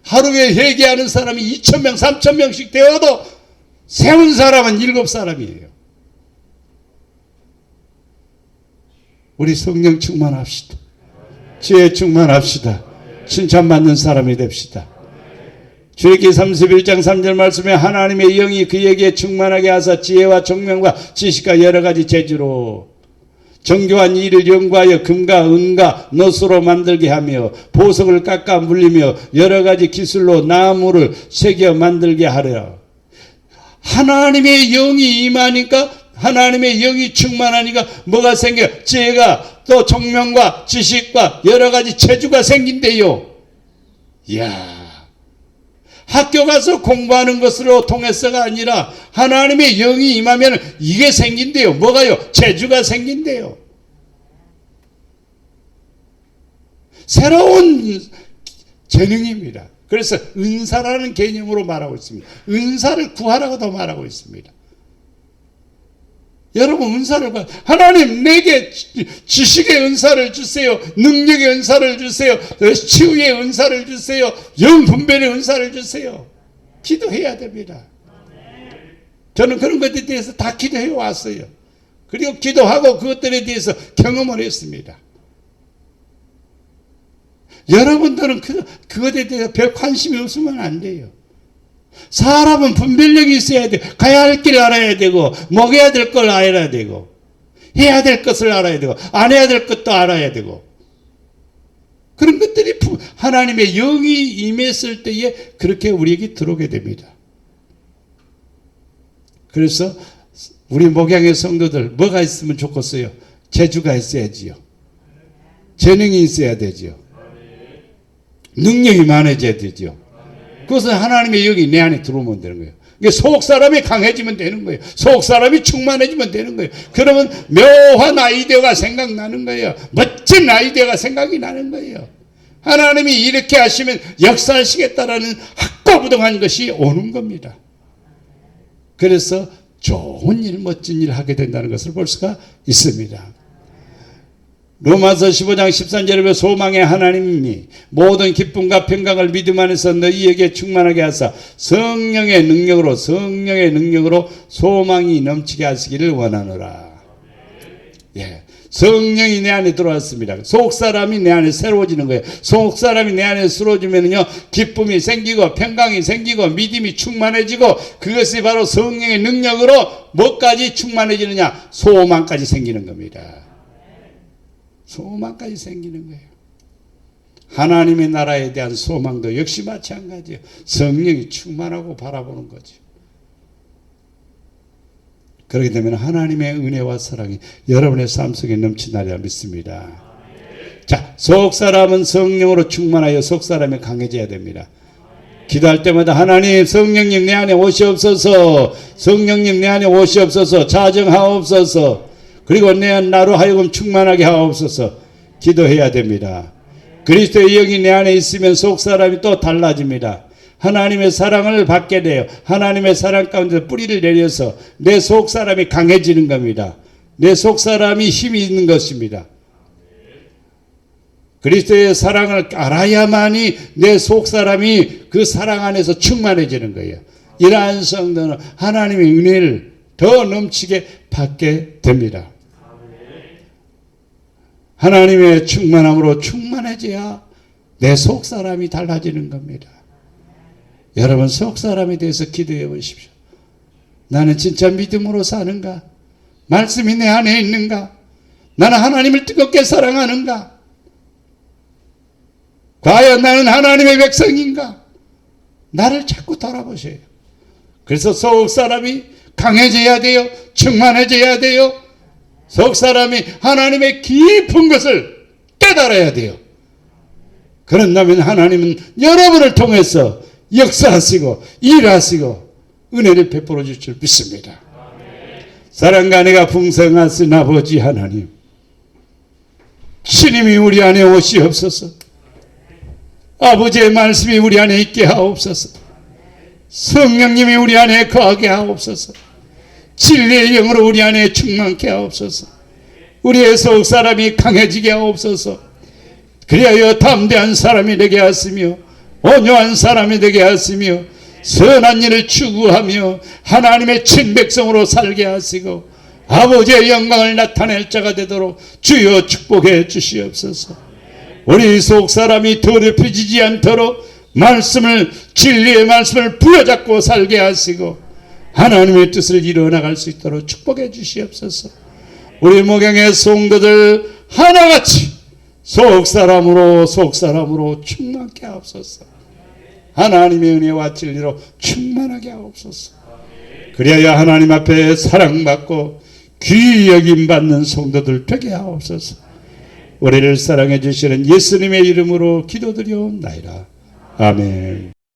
하루에 회개하는 사람이 2,000명, 3,000명씩 되어도 세운 사람은 7사람이에요. 우리 성령 충만합시다. 지혜 충만합시다. 칭찬받는 사람이 됩시다. 출애굽기 31장 3절 말씀에 하나님의 영이 그에게 충만하게 하사 지혜와 총명과 지식과 여러 가지 재주로 정교한 일을 연구하여 금과 은과 넛으로 만들게 하며 보석을 깎아 물리며 여러 가지 기술로 나무를 새겨 만들게 하려. 하나님의 영이 임하니까, 하나님의 영이 충만하니까 뭐가 생겨? 지혜가, 또 총명과 지식과 여러 가지 재주가 생긴대요. 이야, 학교 가서 공부하는 것으로 통해서가 아니라 하나님의 영이 임하면 이게 생긴대요. 뭐가요? 재주가 생긴대요. 새로운 재능입니다. 그래서 은사라는 개념으로 말하고 있습니다. 은사를 구하라고도 말하고 있습니다. 여러분, 은사를 구하, 하나님 내게 지식의 은사를 주세요. 능력의 은사를 주세요. 치유의 은사를 주세요. 영분별의 은사를 주세요. 기도해야 됩니다. 저는 그런 것에 대해서 다 기도해 왔어요. 그리고 기도하고 그것들에 대해서 경험을 했습니다. 여러분들은 그것에 대해서 별 관심이 없으면 안 돼요. 사람은 분별력이 있어야 돼. 가야 할 길을 알아야 되고, 먹여야 될 걸 알아야 되고, 해야 될 것을 알아야 되고, 안 해야 될 것도 알아야 되고, 그런 것들이 하나님의 영이 임했을 때에 그렇게 우리에게 들어오게 됩니다. 그래서 우리 목양의 성도들 뭐가 있으면 좋겠어요? 재주가 있어야지요. 재능이 있어야 되죠. 능력이 많아져야 되죠. 그것은 하나님의 영이 내 안에 들어오면 되는 거예요. 속 사람이 강해지면 되는 거예요. 속 사람이 충만해지면 되는 거예요. 그러면 묘한 아이디어가 생각나는 거예요. 멋진 아이디어가 생각이 나는 거예요. 하나님이 이렇게 하시면 역사하시겠다라는 확고부동한 것이 오는 겁니다. 그래서 좋은 일, 멋진 일을 하게 된다는 것을 볼 수가 있습니다. 로마서 15장 13절에 소망의 하나님이 모든 기쁨과 평강을 믿음 안에서 너희에게 충만하게 하사 성령의 능력으로 소망이 넘치게 하시기를 원하노라. 예, 성령이 내 안에 들어왔습니다. 속사람이 내 안에 새로워지는 거예요. 속사람이 내 안에 새로워지면요, 기쁨이 생기고 평강이 생기고 믿음이 충만해지고, 그것이 바로 성령의 능력으로 뭐까지 충만해지느냐? 소망까지 생기는 겁니다. 소망까지 생기는 거예요. 하나님의 나라에 대한 소망도 역시 마찬가지예요. 성령이 충만하고 바라보는 거죠. 그렇게 되면 하나님의 은혜와 사랑이 여러분의 삶 속에 넘치나리라 믿습니다. 자, 속사람은 성령으로 충만하여 속사람이 강해져야 됩니다. 기도할 때마다 하나님, 성령님 내 안에 오시옵소서, 성령님 내 안에 오시옵소서, 자정하옵소서, 그리고 나로 하여금 충만하게 하옵소서 기도해야 됩니다. 그리스도의 영이 내 안에 있으면 속사람이 또 달라집니다. 하나님의 사랑을 받게 돼요. 하나님의 사랑 가운데 뿌리를 내려서 내 속사람이 강해지는 겁니다. 내 속사람이 힘이 있는 것입니다. 그리스도의 사랑을 알아야만이 내 속사람이 그 사랑 안에서 충만해지는 거예요. 이러한 성도는 하나님의 은혜를 더 넘치게 받게 됩니다. 하나님의 충만함으로 충만해져야 내 속사람이 달라지는 겁니다. 여러분, 속사람에 대해서 기도해 보십시오. 나는 진짜 믿음으로 사는가? 말씀이 내 안에 있는가? 나는 하나님을 뜨겁게 사랑하는가? 과연 나는 하나님의 백성인가? 나를 자꾸 돌아보세요. 그래서 속사람이 강해져야 돼요. 충만해져야 돼요. 속사람이 하나님의 깊은 것을 깨달아야 돼요. 그런다면 하나님은 여러분을 통해서 역사하시고 일하시고 은혜를 베풀어 주실 줄 믿습니다. 사랑과 은혜가 풍성하신 아버지 하나님, 주님이 우리 안에 오시옵소서. 아버지의 말씀이 우리 안에 있게 하옵소서. 성령님이 우리 안에 거하게 하옵소서. 진리의 영으로 우리 안에 충만케 하옵소서. 우리의 속사람이 강해지게 하옵소서. 그리하여 담대한 사람이 되게 하시며 온유한 사람이 되게 하시며 선한 일을 추구하며 하나님의 친백성으로 살게 하시고 아버지의 영광을 나타낼 자가 되도록 주여 축복해 주시옵소서. 우리 속사람이 더럽혀지지 않도록 말씀을, 진리의 말씀을 부여잡고 살게 하시고 하나님의 뜻을 이루어나갈 수 있도록 축복해 주시옵소서. 우리 목양의 성도들 하나같이 속사람으로 충만케 하옵소서. 하나님의 은혜와 진리로 충만하게 하옵소서. 그리하여 하나님 앞에 사랑받고 귀히 여김받는 성도들 되게 하옵소서. 우리를 사랑해 주시는 예수님의 이름으로 기도드리옵나이다. 아멘.